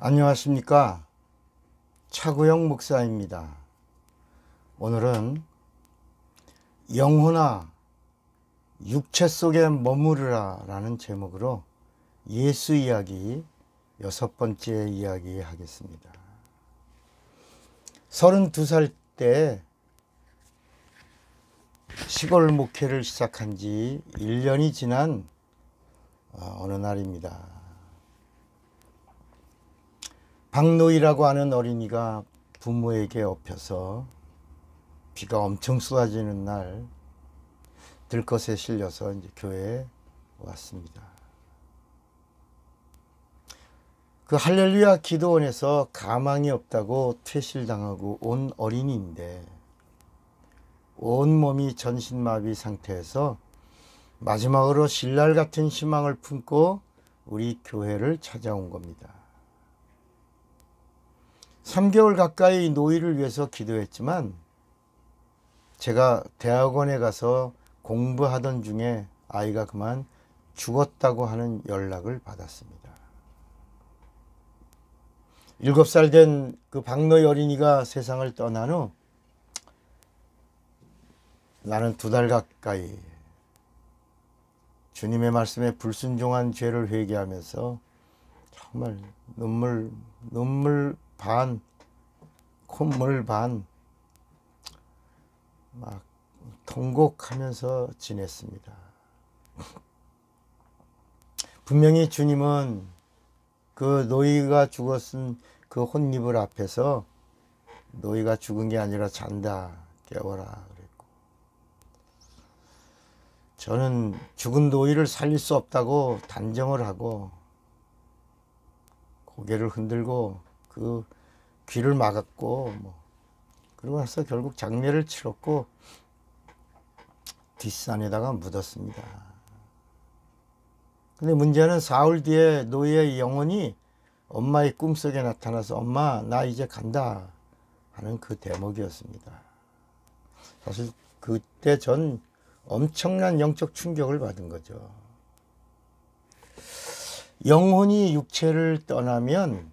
안녕하십니까. 차구영 목사입니다. 오늘은 영혼아 육체 속에 머무르라 라는 제목으로 예수 이야기 6번째 이야기 하겠습니다. 32살 때 시골 목회를 시작한 지 1년이 지난 어느 날입니다. 박노이라고 하는 어린이가 부모에게 업혀서 비가 엄청 쏟아지는 날 들것에 실려서 이제 교회에 왔습니다. 그 할렐루야 기도원에서 가망이 없다고 퇴실당하고 온 어린이인데 온몸이 전신마비 상태에서 마지막으로 신랄 같은 희망을 품고 우리 교회를 찾아온 겁니다. 3개월 가까이 노이를 위해서 기도했지만 제가 대학원에 가서 공부하던 중에 아이가 그만 죽었다고 하는 연락을 받았습니다. 7살 된 그 박노이 어린이가 세상을 떠난 후 나는 2달 가까이 주님의 말씀에 불순종한 죄를 회개하면서 정말 눈물 반, 콧물 반, 막 통곡하면서 지냈습니다. 분명히 주님은 그 노이가 죽었은 그 혼잎을 앞에서 노이가 죽은 게 아니라 잔다, 깨워라 그랬고, 저는 죽은 노이를 살릴 수 없다고 단정을 하고 고개를 흔들고 그 귀를 막았고 그러고 나서 결국 장례를 치렀고 뒷산에다가 묻었습니다. 근데 문제는 사흘 뒤에 노이의 영혼이 엄마의 꿈속에 나타나서 엄마 나 이제 간다 하는 그 대목이었습니다. 사실 그때 전 엄청난 영적 충격을 받은 거죠. 영혼이 육체를 떠나면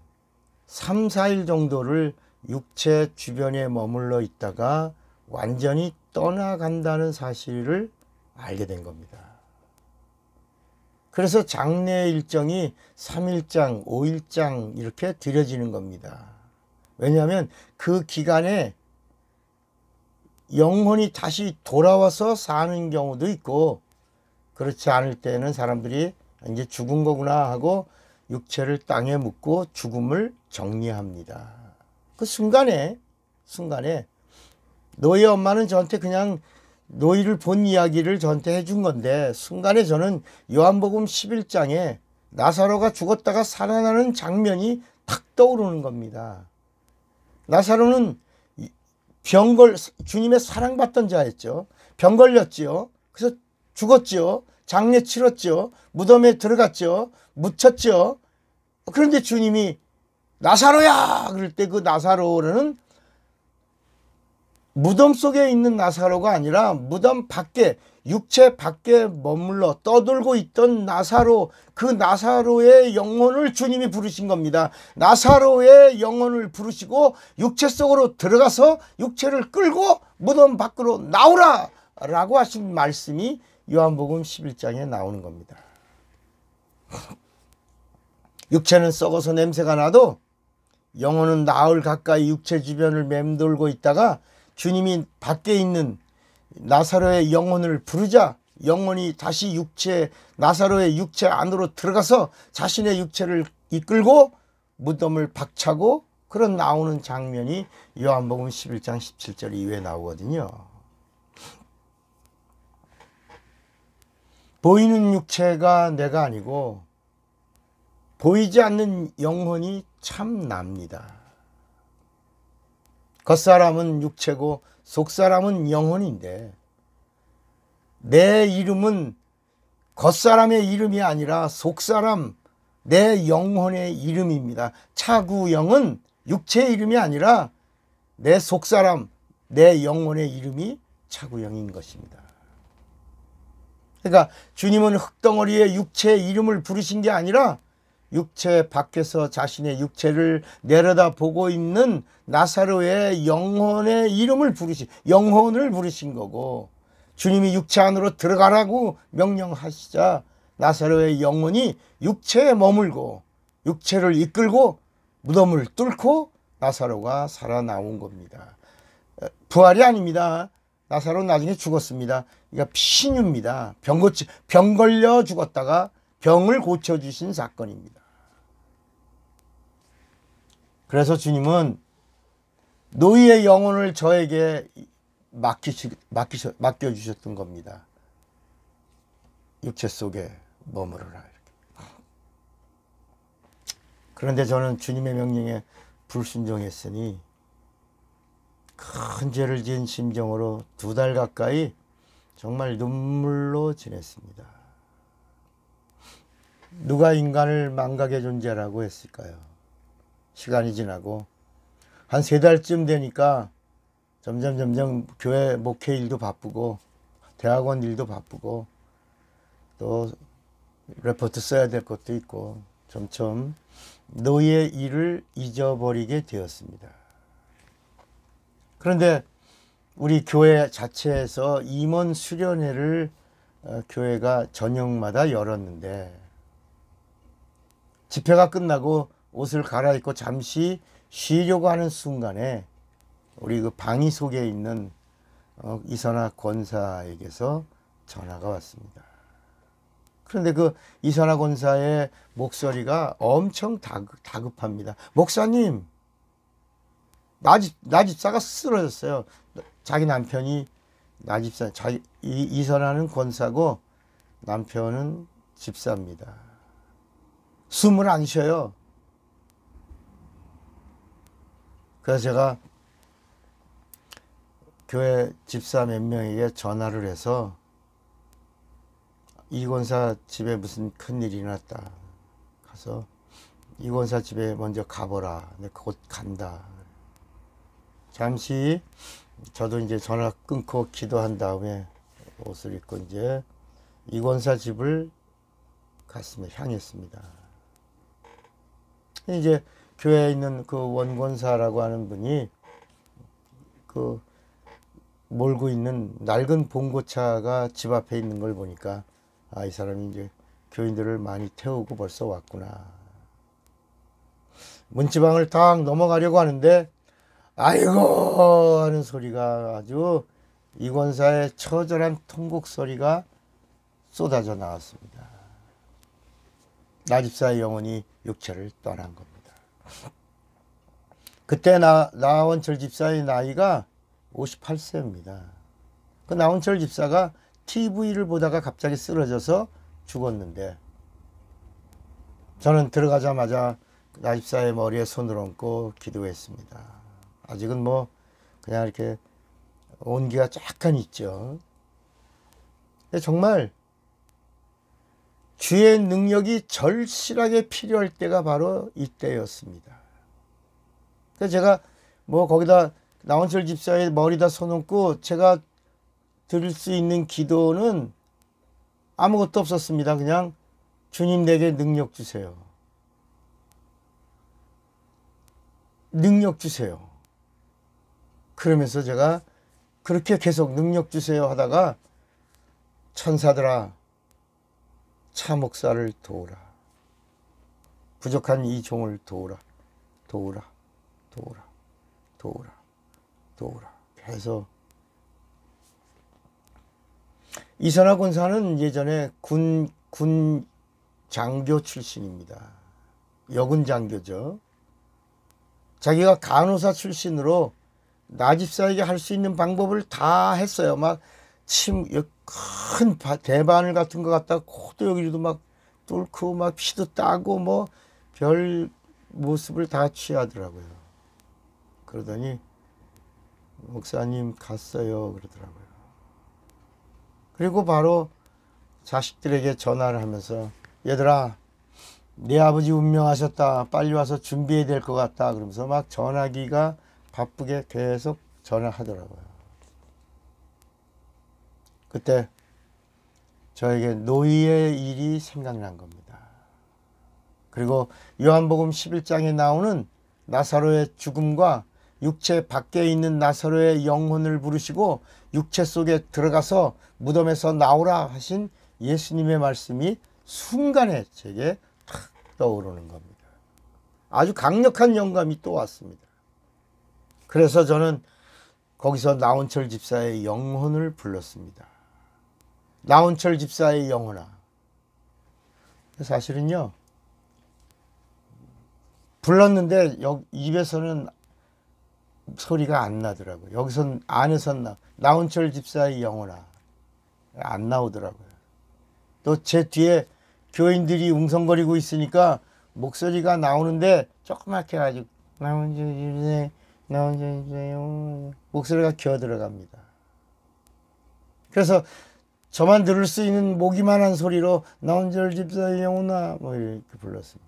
3, 4일 정도를 육체 주변에 머물러 있다가 완전히 떠나간다는 사실을 알게 된 겁니다. 그래서 장례 일정이 3일장, 5일장 이렇게 드려지는 겁니다. 왜냐하면 그 기간에 영혼이 다시 돌아와서 사는 경우도 있고 그렇지 않을 때는 사람들이 이제 죽은 거구나 하고 육체를 땅에 묻고 죽음을 정리합니다. 그 순간에 노이의 엄마는 저한테 그냥 노이를 본 이야기를 저한테 해준 건데 순간에 저는 요한복음 11장에 나사로가 죽었다가 살아나는 장면이 탁 떠오르는 겁니다. 나사로는 주님의 사랑받던 자였죠. 병 걸렸죠. 그래서 죽었죠. 장례 치렀죠. 무덤에 들어갔죠. 묻혔죠. 그런데 주님이 나사로야! 그럴 때 그 나사로는 무덤 속에 있는 나사로가 아니라 무덤 밖에 육체 밖에 머물러 떠돌고 있던 나사로, 그 나사로의 영혼을 주님이 부르신 겁니다. 나사로의 영혼을 부르시고 육체 속으로 들어가서 육체를 끌고 무덤 밖으로 나오라! 라고 하신 말씀이 요한복음 11장에 나오는 겁니다. 육체는 썩어서 냄새가 나도 영혼은 나흘 가까이 육체 주변을 맴돌고 있다가 주님이 밖에 있는 나사로의 영혼을 부르자 영혼이 다시 나사로의 육체 안으로 들어가서 자신의 육체를 이끌고 무덤을 박차고 그런 나오는 장면이 요한복음 11장 17절 이후에 나오거든요. 보이는 육체가 내가 아니고 보이지 않는 영혼이 참 납니다. 겉사람은 육체고 속사람은 영혼인데 내 이름은 겉사람의 이름이 아니라 속사람, 내 영혼의 이름입니다. 차구영은 육체의 이름이 아니라 내 속사람, 내 영혼의 이름이 차구영인 것입니다. 그러니까 주님은 흙덩어리에 육체의 이름을 부르신 게 아니라 육체 밖에서 자신의 육체를 내려다보고 있는 나사로의 영혼의 이름을 영혼을 부르신 거고, 주님이 육체 안으로 들어가라고 명령하시자 나사로의 영혼이 육체에 머물고 육체를 이끌고 무덤을 뚫고 나사로가 살아나온 겁니다. 부활이 아닙니다. 나사로는 나중에 죽었습니다. 이거 피뉴입니다. 병 걸려 죽었다가 병을 고쳐주신 사건입니다. 그래서 주님은 너희의 영혼을 저에게 맡겨주셨던 겁니다. 육체 속에 머무르라. 이렇게. 그런데 저는 주님의 명령에 불순종했으니 큰 죄를 지은 심정으로 2달 가까이 정말 눈물로 지냈습니다. 누가 인간을 망각의 존재라고 했을까요? 시간이 지나고 한 3달쯤 되니까 점점 교회 목회 일도 바쁘고 대학원 일도 바쁘고 또 레포트 써야 될 것도 있고 점점 너희의 일을 잊어버리게 되었습니다. 그런데 우리 교회 자체에서 임원 수련회를 교회가 저녁마다 열었는데 집회가 끝나고 옷을 갈아입고 잠시 쉬려고 하는 순간에 우리 그 방이 속에 있는 이선화 권사에게서 전화가 왔습니다. 그런데 그 이선화 권사의 목소리가 엄청 다급합니다. 목사님, 나집사가 쓰러졌어요. 자기 남편이 나집사, 이선화는 권사고 남편은 집사입니다. 숨을 안 쉬어요. 그래서 제가 교회 집사 몇 명에게 전화를 해서 이 권사 집에 무슨 큰일이 났다. 가서 이 권사 집에 먼저 가보라. 내가 곧 간다. 잠시 저도 이제 전화 끊고 기도한 다음에 옷을 입고 이제 이 권사 집을 향했습니다. 이제 교회에 있는 그 원권사라고 하는 분이 그 몰고 있는 낡은 봉고차가 집 앞에 있는 걸 보니까 아, 이 사람이 이제 교인들을 많이 태우고 벌써 왔구나. 문지방을 딱 넘어가려고 하는데 아이고 하는 소리가 아주 이 권사의 처절한 통곡 소리가 쏟아져 나왔습니다. 나집사의 영혼이 육체를 떠난 겁니다. 그때 나원철 집사의 나이가 58세입니다. 그 나원철 집사가 TV를 보다가 갑자기 쓰러져서 죽었는데 저는 들어가자마자 나집사의 머리에 손을 얹고 기도했습니다. 아직은 뭐 그냥 이렇게 온기가 약간 있죠. 근데 정말 주의 능력이 절실하게 필요할 때가 바로 이때였습니다. 그래서 제가 뭐 거기다 나원철 집사의 머리다 손얹고 제가 드릴 수 있는 기도는 아무것도 없었습니다. 그냥 주님 내게 능력 주세요. 능력 주세요. 그러면서 제가 그렇게 계속 능력 주세요 하다가 천사들아 차 목사를 도우라. 부족한 이 종을 도우라. 도우라. 도우라. 도우라. 도우라. 해서 이선화 권사는 예전에 군 장교 출신입니다. 여군 장교죠. 자기가 간호사 출신으로 나집사에게 할 수 있는 방법을 다 했어요. 막 큰 대바늘 같은 거 갖다가 코도 여기도 막 뚫고 막 피도 따고 뭐 별 모습을 다 취하더라고요. 그러더니 목사님 갔어요 그러더라고요. 그리고 바로 자식들에게 전화를 하면서 얘들아 네 아버지 운명하셨다. 빨리 와서 준비해야 될 것 같다. 그러면서 막 전화기가 바쁘게 계속 전화하더라고요. 그때 저에게 노이의 일이 생각난 겁니다. 그리고 요한복음 11장에 나오는 나사로의 죽음과 육체 밖에 있는 나사로의 영혼을 부르시고 육체 속에 들어가서 무덤에서 나오라 하신 예수님의 말씀이 순간에 제게 탁 떠오르는 겁니다. 아주 강력한 영감이 또 왔습니다. 그래서 저는 거기서 나온철 집사의 영혼을 불렀습니다. 나온철 집사의 영혼아. 사실은요, 불렀는데 입에서는 소리가 안 나더라고요. 여기선 안에선 나온철 집사의 영혼아 안 나오더라고요. 또 제 뒤에 교인들이 웅성거리고 있으니까 목소리가 나오는데 조그맣게 해가지고 나온철 집사요 목소리가 기어 들어갑니다. 그래서 저만 들을 수 있는 모기만한 소리로 나온철 집사의 영혼아 뭐 이렇게 불렀습니다.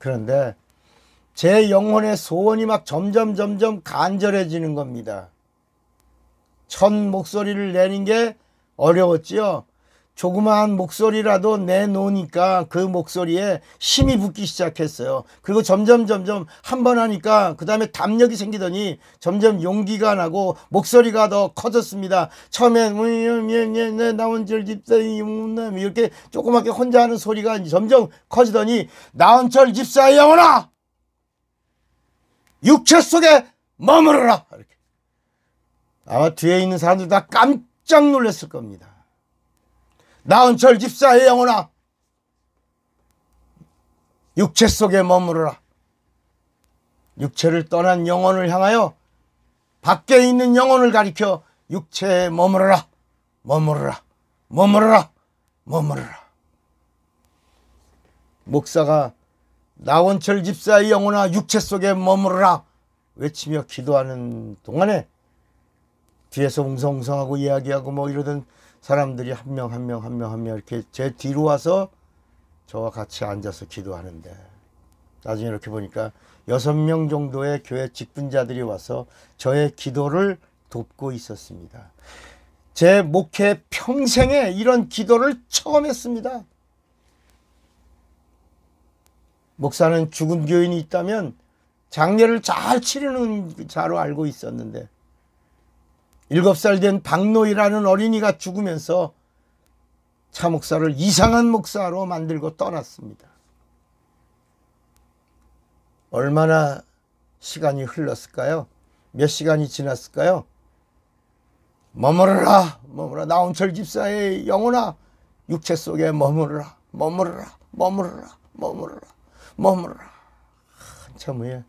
그런데 제 영혼의 소원이 막 점점 간절해지는 겁니다. 첫 목소리를 내는 게 어려웠지요. 조그마한 목소리라도 내놓으니까 그 목소리에 힘이 붙기 시작했어요. 그리고 점점 한 번 하니까 그 다음에 담력이 생기더니 점점 용기가 나고 목소리가 더 커졌습니다. 처음엔 나온철 집사의 영혼아 이렇게 조그맣게 혼자 하는 소리가 점점 커지더니 나온철 집사의 영혼아 육체 속에 머무르라 이렇게. 아마 뒤에 있는 사람들 다 깜짝 놀랐을 겁니다. 나온철 집사의 영혼아 육체 속에 머무르라. 육체를 떠난 영혼을 향하여 밖에 있는 영혼을 가리켜 육체에 머무르라 머무르라 머무르라 머무르라. 목사가 나온철 집사의 영혼아 육체 속에 머무르라 외치며 기도하는 동안에 뒤에서 웅성웅성하고 이야기하고 뭐 이러던 사람들이 한 명 이렇게 제 뒤로 와서 저와 같이 앉아서 기도하는데 나중에 이렇게 보니까 6명 정도의 교회 직분자들이 와서 저의 기도를 돕고 있었습니다. 제 목회 평생에 이런 기도를 처음 했습니다. 목사는 죽은 교인이 있다면 장례를 잘 치르는 자로 알고 있었는데 7살 된 박노이라는 어린이가 죽으면서 차 목사를 이상한 목사로 만들고 떠났습니다. 얼마나 시간이 흘렀을까요? 몇 시간이 지났을까요? 머무르라 머무르라 나온철 집사의 영혼아 육체 속에 머무르라 머무르라 머무르라 머무르라 머무르라. 한참 후에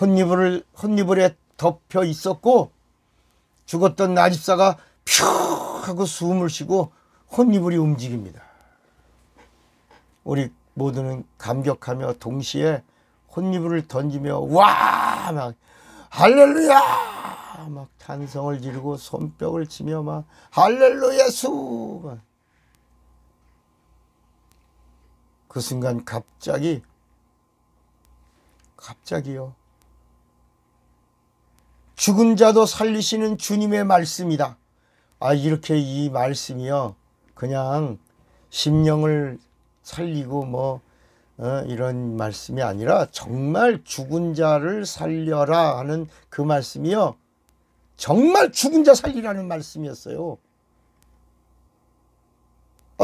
혼이불에 덮여 있었고 죽었던 나집사가 퓨 하고 숨을 쉬고 혼이불이 움직입니다. 우리 모두는 감격하며 동시에 혼이불을 던지며 와 막 할렐루야 막 탄성을 지르고 손뼉을 치며 막 할렐루야 수. 그 순간 갑자기요 죽은 자도 살리시는 주님의 말씀이다. 아 이렇게 이 말씀이요 그냥 심령을 살리고 뭐 이런 말씀이 아니라 정말 죽은 자를 살려라 하는 그 말씀이요 정말 죽은 자 살리라는 말씀이었어요.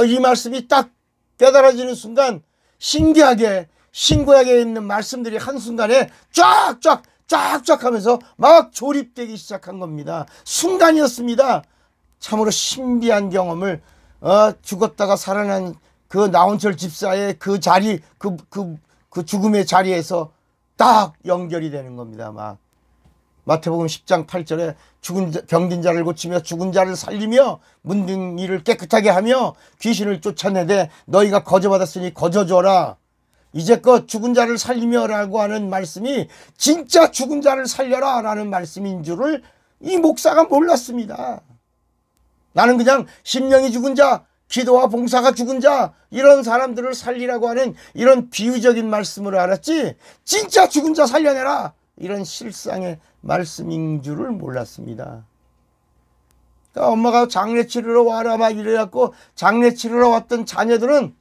이 말씀이 딱 깨달아지는 순간 신기하게 신구약에 있는 말씀들이 한순간에 쫙쫙 하면서 막 조립되기 시작한 겁니다. 순간이었습니다. 참으로 신비한 경험을 죽었다가 살아난 그 나온철 집사의 그 자리 그 죽음의 자리에서 딱 연결이 되는 겁니다. 막 마태복음 10장 8절에 병든 자를 고치며 죽은 자를 살리며 문둥 이를 깨끗하게 하며 귀신을 쫓아내되 너희가 거저받았으니 거저줘라. 이제껏 죽은 자를 살리며 라고 하는 말씀이 진짜 죽은 자를 살려라 라는 말씀인 줄을 이 목사가 몰랐습니다. 나는 그냥 심령이 죽은 자, 기도와 봉사가 죽은 자 이런 사람들을 살리라고 하는 이런 비유적인 말씀으로 알았지 진짜 죽은 자 살려내라 이런 실상의 말씀인 줄을 몰랐습니다. 그러니까 엄마가 장례 치르러 와라 막 이래갖고 장례 치르러 왔던 자녀들은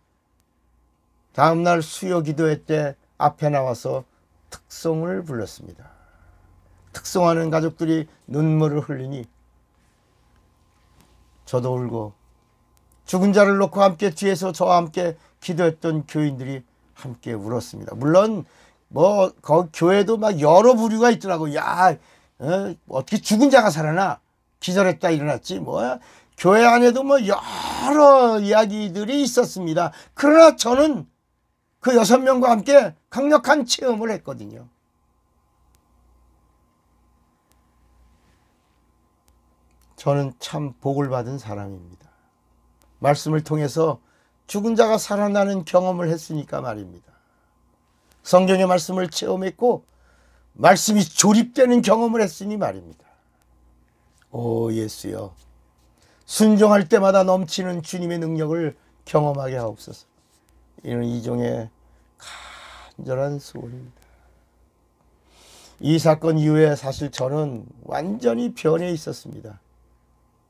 다음날 수요 기도회 때 앞에 나와서 특송을 불렀습니다. 특송하는 가족들이 눈물을 흘리니 저도 울고, 죽은 자를 놓고 함께 뒤에서 저와 함께 기도했던 교인들이 함께 울었습니다. 물론 뭐 교회도 막 여러 부류가 있더라고. 야, 어떻게 죽은 자가 살아나? 기절했다 일어났지. 뭐야? 교회 안에도 뭐 여러 이야기들이 있었습니다. 그러나 저는 그 6명과 함께 강력한 체험을 했거든요. 저는 참 복을 받은 사람입니다. 말씀을 통해서 죽은 자가 살아나는 경험을 했으니까 말입니다. 성경의 말씀을 체험했고 말씀이 조립되는 경험을 했으니 말입니다. 오 예수여, 순종할 때마다 넘치는 주님의 능력을 경험하게 하옵소서. 이는 이종의 간절한 소원입니다. 이 사건 이후에 사실 저는 완전히 변해 있었습니다.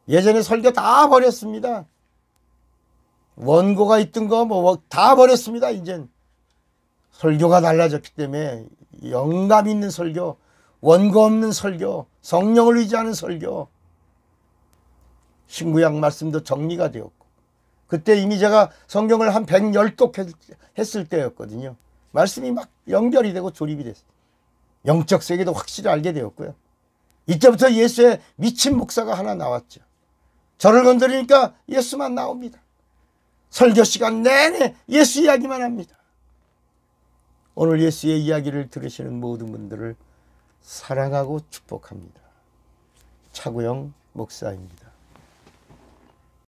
예전에 설교 다 버렸습니다. 원고가 있던 거 뭐 다 버렸습니다. 이젠 설교가 달라졌기 때문에 영감 있는 설교, 원고 없는 설교, 성령을 의지하는 설교, 신구약 말씀도 정리가 되었고, 그때 이미 제가 성경을 한 110독 했을 때였거든요. 말씀이 막 연결이 되고 조립이 됐어요. 영적 세계도 확실히 알게 되었고요. 이때부터 예수의 미친 목사가 하나 나왔죠. 저를 건드리니까 예수만 나옵니다. 설교 시간 내내 예수 이야기만 합니다. 오늘 예수의 이야기를 들으시는 모든 분들을 사랑하고 축복합니다. 차구영 목사입니다.